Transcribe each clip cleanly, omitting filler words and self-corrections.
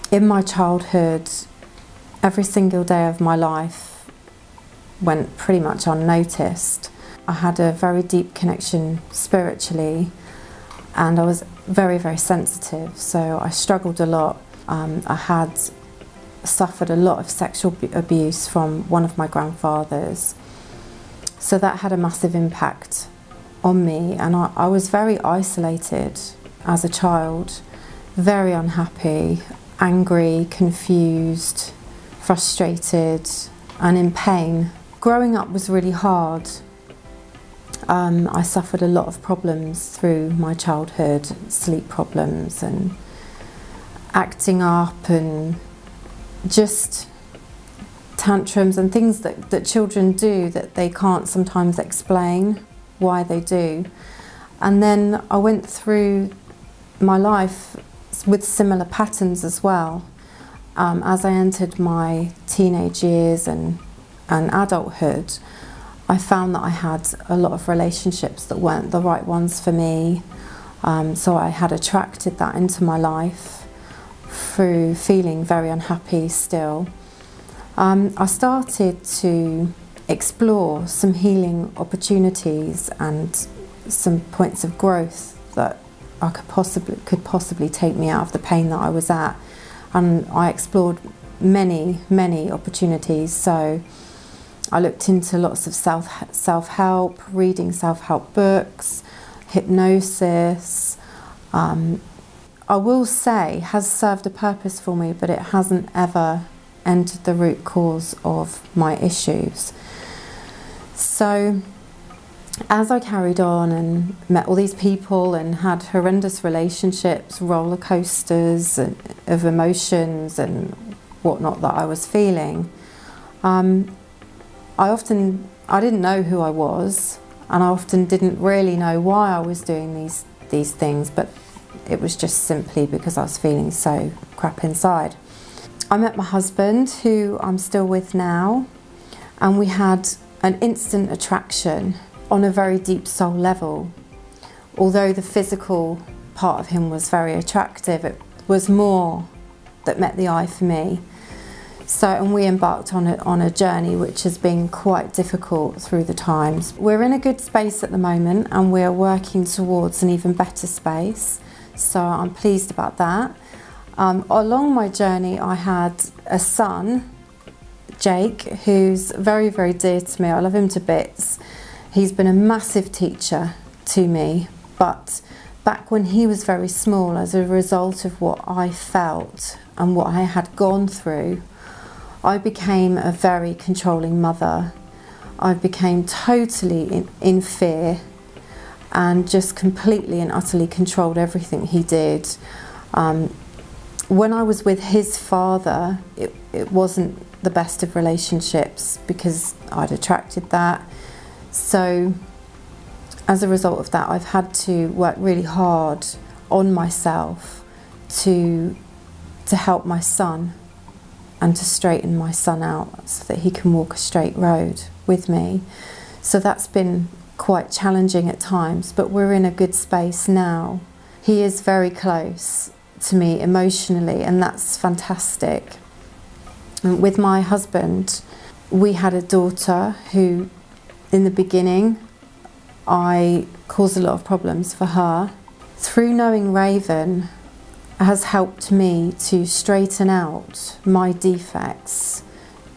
In my childhood, every single day of my life went pretty much unnoticed. I had a very deep connection spiritually, and I was very, very sensitive, so I struggled a lot. I had suffered a lot of sexual abuse from one of my grandfathers, so that had a massive impact on me, and I was very isolated as a child, very unhappy, angry, confused, frustrated and in pain. Growing up was really hard. I suffered a lot of problems through my childhood, sleep problems and acting up and just tantrums and things that children do that they can't sometimes explain why they do. And then I went through my life with similar patterns as well. As I entered my teenage years and adulthood, I found that I had a lot of relationships that weren't the right ones for me. So I had attracted that into my life through feeling very unhappy still. I started to explore some healing opportunities and some points of growth that I could possibly take me out of the pain that I was at, and I explored many opportunities. So I looked into lots of self-help, reading self-help books, hypnosis. I will say has served a purpose for me, but it hasn't ever entered the root cause of my issues. So as I carried on and met all these people and had horrendous relationships, roller coasters of emotions and whatnot that I was feeling, I didn't know who I was, and I often didn't really know why I was doing these things, but it was just simply because I was feeling so crap inside. I met my husband, who I'm still with now, and we had an instant attraction on a very deep soul level. Although the physical part of him was very attractive, it was more that met the eye for me. So, and we embarked on a journey which has been quite difficult through the times. We're in a good space at the moment, and we're working towards an even better space. So I'm pleased about that. Along my journey, I had a son, Jake, who's very, very dear to me. I love him to bits. He's been a massive teacher to me, but back when he was very small, as a result of what I felt and what I had gone through, I became a very controlling mother. I became totally in fear and just completely and utterly controlled everything he did. When I was with his father, it wasn't the best of relationships because I'd attracted that. So as a result of that, I've had to work really hard on myself to help my son and to straighten my son out so that he can walk a straight road with me. So that's been quite challenging at times, but we're in a good space now. He is very close to me emotionally, and that's fantastic. And with my husband, we had a daughter who, in the beginning, I caused a lot of problems for her. Through knowing Raven has helped me to straighten out my defects,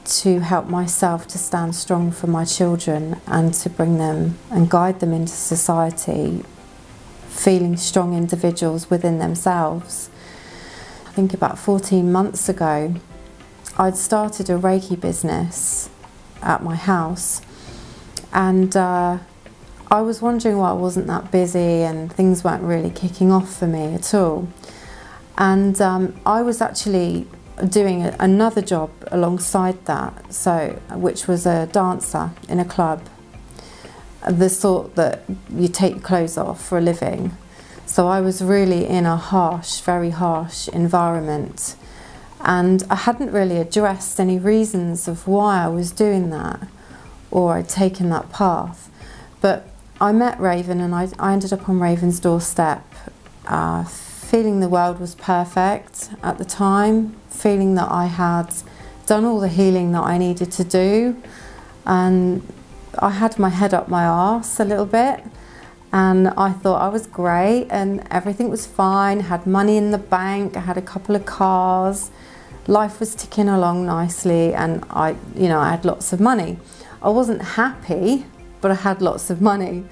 to help myself to stand strong for my children and to bring them and guide them into society, feeling strong individuals within themselves. I think about 14 months ago, I'd started a Reiki business at my house, and I was wondering why I wasn't that busy and things weren't really kicking off for me at all. And I was actually doing another job alongside that, which was a dancer in a club, the sort that you take your clothes off for a living. So I was really in a harsh, very harsh environment, And I hadn't really addressed any reasons of why I was doing that or I'd taken that path. But I met Raven, and I ended up on Raven's doorstep, feeling the world was perfect at the time, feeling that I had done all the healing that I needed to do, and I had my head up my arse a little bit, and I thought I was great and everything was fine, had money in the bank, I had a couple of cars, life was ticking along nicely, and I had lots of money. I wasn't happy, but I had lots of money.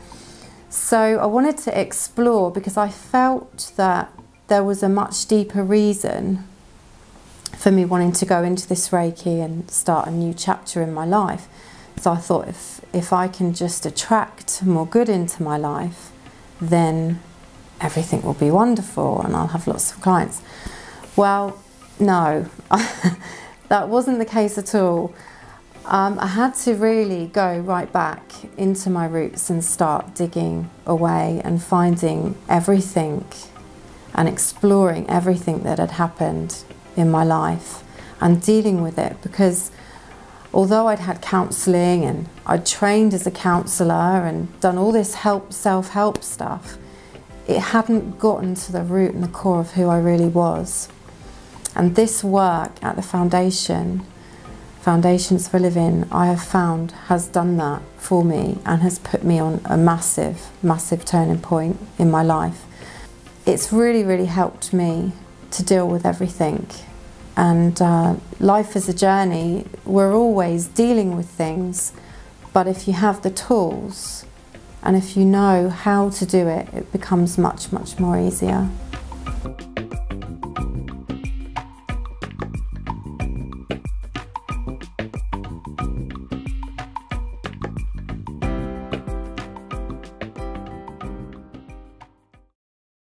So I wanted to explore, because I felt that there was a much deeper reason for me wanting to go into this Reiki and start a new chapter in my life. So I thought, if I can just attract more good into my life, then everything will be wonderful and I'll have lots of clients. Well, no, that wasn't the case at all. I had to really go right back into my roots and start digging away and finding everything and exploring everything that had happened in my life and dealing with it, because although I'd had counselling and I'd trained as a counsellor and done all this self-help stuff, it hadn't gotten to the root and the core of who I really was. And this work at the Foundations for Living, I have found, has done that for me and has put me on a massive, massive turning point in my life. It's really, really helped me to deal with everything. And life is a journey. We're always dealing with things, but if you have the tools and if you know how to do it, it becomes much, much more easier.